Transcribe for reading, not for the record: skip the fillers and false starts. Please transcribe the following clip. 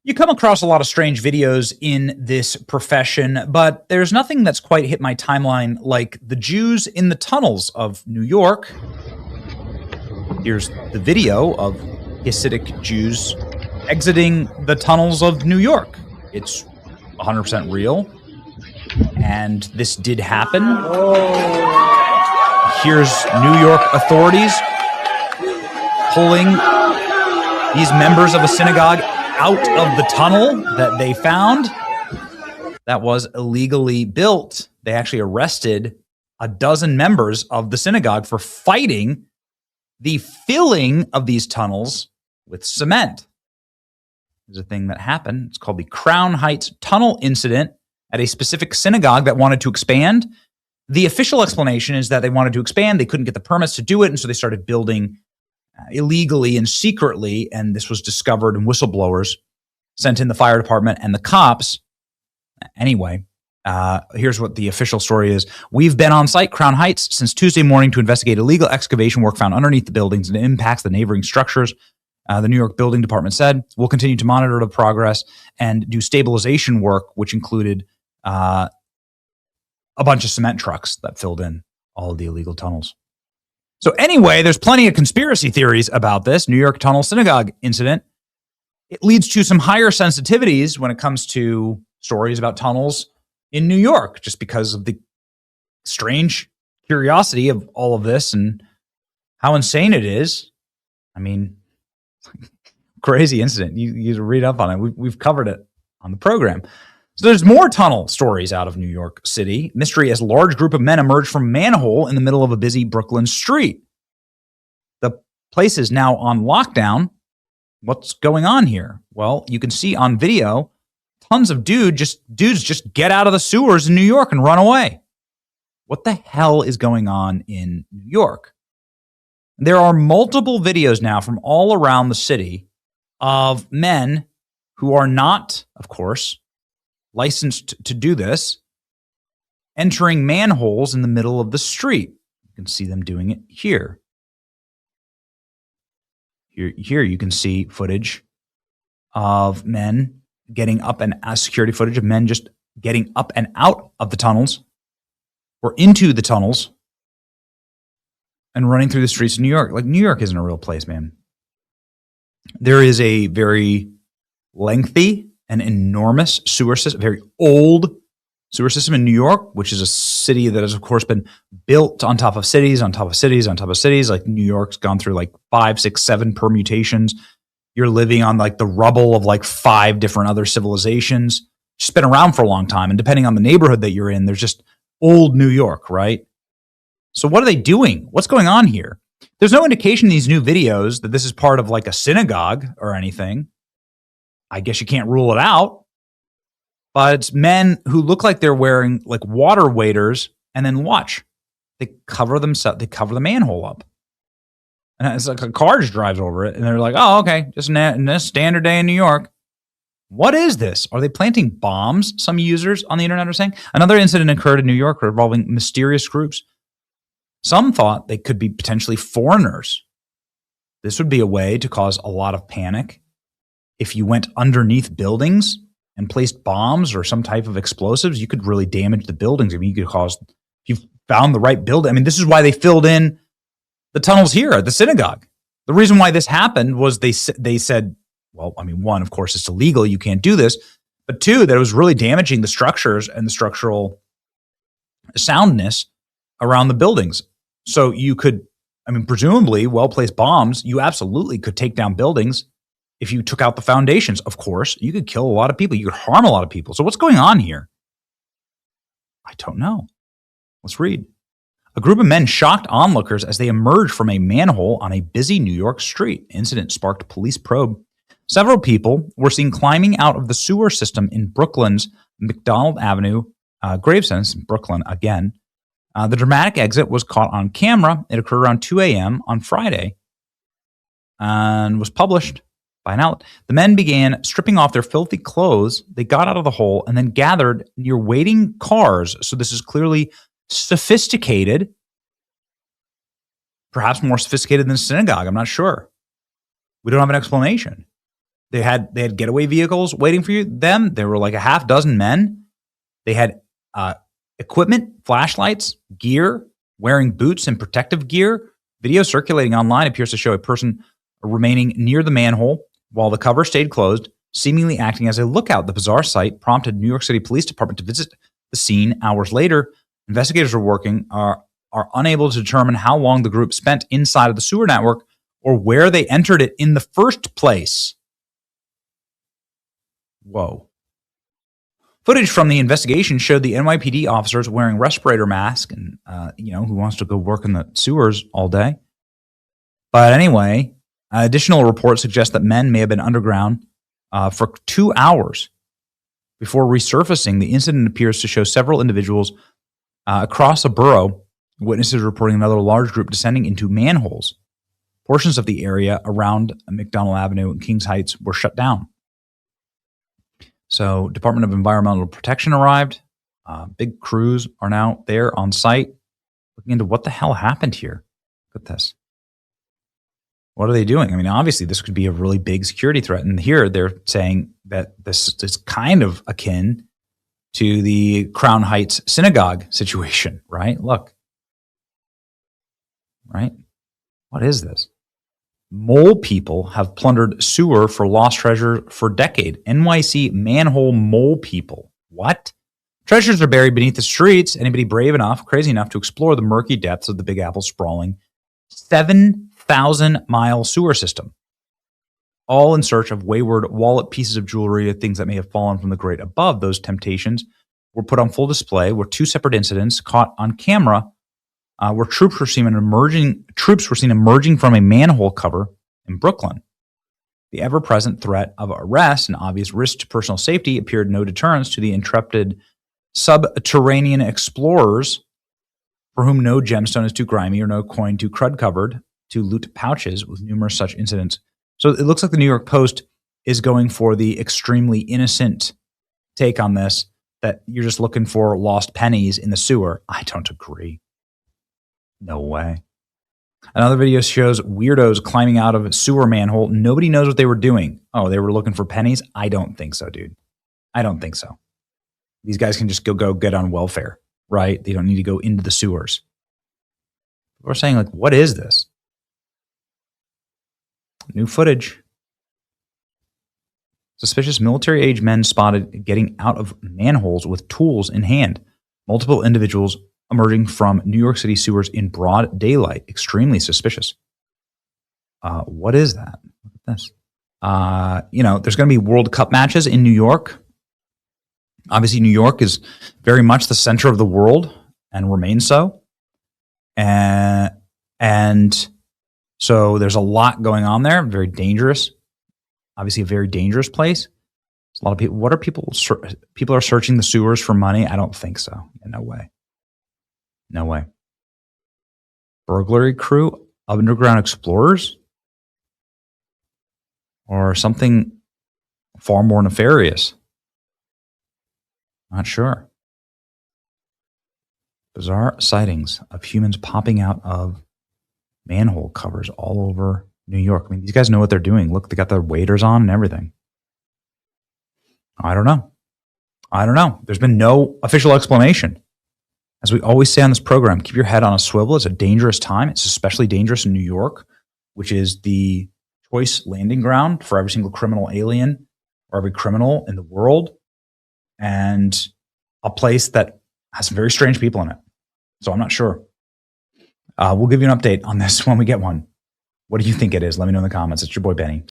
You come across a lot of strange videos in this profession, but there's nothing that's quite hit my timeline like the Jews in the tunnels of New York. Here's the video of Hasidic Jews exiting the tunnels of New York. It's 100% real, and this did happen. Here's New York authorities pulling these members of a synagogue out of the tunnel that they found that was illegally built. They actually arrested a dozen members of the synagogue for fighting the filling of these tunnels with cement. There's a thing that happened. It's called the Crown Heights Tunnel Incident at a specific synagogue that wanted to expand. The official explanation is that they wanted to expand. They couldn't get the permits to do it, and so they started building illegally and secretly, and this was discovered, and whistleblowers sent in the fire department and the cops. Anyway, here's what the official story is. We've been on site, Crown Heights, since Tuesday morning to investigate illegal excavation work found underneath the buildings and impacts the neighboring structures. The New York Building Department said, we'll continue to monitor the progress and do stabilization work, which included a bunch of cement trucks that filled in all of the illegal tunnels. So anyway, there's plenty of conspiracy theories about this New York Tunnel Synagogue incident. It leads to some higher sensitivities when it comes to stories about tunnels in New York, just because of the strange curiosity of all of this and how insane it is. I mean, crazy incident. You read up on it. We've covered it on the program. So there's more tunnel stories out of New York City. Mystery as large group of men emerged from manhole in the middle of a busy Brooklyn street. The place is now on lockdown. What's going on here? Well, you can see on video, tons of dudes just get out of the sewers in New York and run away. What the hell is going on in New York? There are multiple videos now from all around the city of men who are not, of course, licensed to do this, entering manholes in the middle of the street. You can see them doing it here. Here you can see footage of men getting up and security footage of men just getting up and out of the tunnels or into the tunnels and running through the streets of New York. Like, New York isn't a real place, man. There is a very lengthy and enormous sewer system, very old sewer system in New York, which is a city that has, of course, been built on top of cities, on top of cities, on top of cities. Like, New York's gone through like 5, 6, 7 permutations. You're living on like the rubble of like 5 different other civilizations. It's just been around for a long time. And depending on the neighborhood that you're in, there's just old New York, right? So what are they doing? What's going on here? There's no indication in these new videos that this is part of like a synagogue or anything. I guess you can't rule it out. But it's men who look like they're wearing like water waders, and then watch. They cover themselves, they cover the manhole up. And it's like a car just drives over it, and they're like, oh, okay, just a standard day in New York. What is this? Are they planting bombs, some users on the internet are saying? Another incident occurred in New York involving mysterious groups. Some thought they could be potentially foreigners. This would be a way to cause a lot of panic. If you went underneath buildings and placed bombs or some type of explosives, you could really damage the buildings. I mean, you could cause, if you found the right building. I mean, this is why they filled in the tunnels here at the synagogue. The reason why this happened was they said, well, I mean, 1, of course, it's illegal. You can't do this. But 2, that it was really damaging the structures and the structural soundness around the buildings. So you could, I mean, presumably well-placed bombs, you absolutely could take down buildings. If you took out the foundations, of course, you could kill a lot of people. You could harm a lot of people. So what's going on here? I don't know. Let's read. A group of men shocked onlookers as they emerged from a manhole on a busy New York street. Incident sparked police probe. Several people were seen climbing out of the sewer system in Brooklyn's McDonald Avenue, Gravesend, in Brooklyn again. The dramatic exit was caught on camera. It occurred around 2 a.m. on Friday and was published by an outlet. The men began stripping off their filthy clothes. They got out of the hole and then gathered near waiting cars. So this is clearly sophisticated, perhaps more sophisticated than a synagogue. I'm not sure. We don't have an explanation. They had getaway vehicles waiting for them. There were like a half dozen men. They had equipment, flashlights, gear, wearing boots and protective gear. Video circulating online appears to show a person remaining near the manhole while the cover stayed closed, seemingly acting as a lookout. The bizarre sight prompted New York City Police Department to visit the scene hours later. Investigators are unable to determine how long the group spent inside of the sewer network or where they entered it in the first place. Whoa. Footage from the investigation showed the NYPD officers wearing respirator masks and, who wants to go work in the sewers all day? But anyway, additional reports suggest that men may have been underground for 2 hours before resurfacing. The incident appears to show several individuals across a borough. Witnesses reporting another large group descending into manholes. Portions of the area around McDonald Avenue and Kings Heights were shut down. So Department of Environmental Protection arrived. Big crews are now there on site looking into what the hell happened here. Look at this. What are they doing? I mean, obviously this could be a really big security threat. And here they're saying that this is kind of akin to the Crown Heights synagogue situation, right? Look. Right? What is this? Mole people have plundered sewer for lost treasure for decade. NYC manhole mole people. What? Treasures are buried beneath the streets. Anybody brave enough, crazy enough to explore the murky depths of the Big Apple's sprawling 7,000-mile sewer system. All in search of wayward wallet, pieces of jewelry, or things that may have fallen from the grate above. Those temptations were put on full display were two separate incidents caught on camera where troops were seen emerging from a manhole cover in Brooklyn. The ever-present threat of arrest and obvious risk to personal safety appeared no deterrence to the intrepid subterranean explorers, for whom no gemstone is too grimy or no coin too crud-covered to loot pouches, with numerous such incidents. So it looks like the New York Post is going for the extremely innocent take on this, that you're just looking for lost pennies in the sewer. I don't agree. No way. Another video shows weirdos climbing out of a sewer manhole. Nobody knows what they were doing. Oh, they were looking for pennies? I don't think so, dude. I don't think so. These guys can just go get on welfare, right? They don't need to go into the sewers. We're saying, like, what is this? New footage. Suspicious military-age men spotted getting out of manholes with tools in hand. Multiple individuals emerging from New York City sewers in broad daylight. Extremely suspicious. What is that? Look at this. There's going to be World Cup matches in New York. Obviously, New York is very much the center of the world and remains so. And so there's a lot going on there. Very dangerous. Obviously, a very dangerous place. There's a lot of people. What are people? People are searching the sewers for money? I don't think so. No way. No way. Burglary crew, underground explorers, or something far more nefarious. Not sure. Bizarre sightings of humans popping out of manhole covers all over New York. I mean, these guys know what they're doing. Look, they got their waders on and everything. I don't know. There's been no official explanation. As we always say on this program, keep your head on a swivel. It's a dangerous time. It's especially dangerous in New York, which is the choice landing ground for every single criminal alien or every criminal in the world, and a place that has some very strange people in it. So I'm not sure. We'll give you an update on this when we get one. What do you think it is? Let me know in the comments. It's your boy Benny.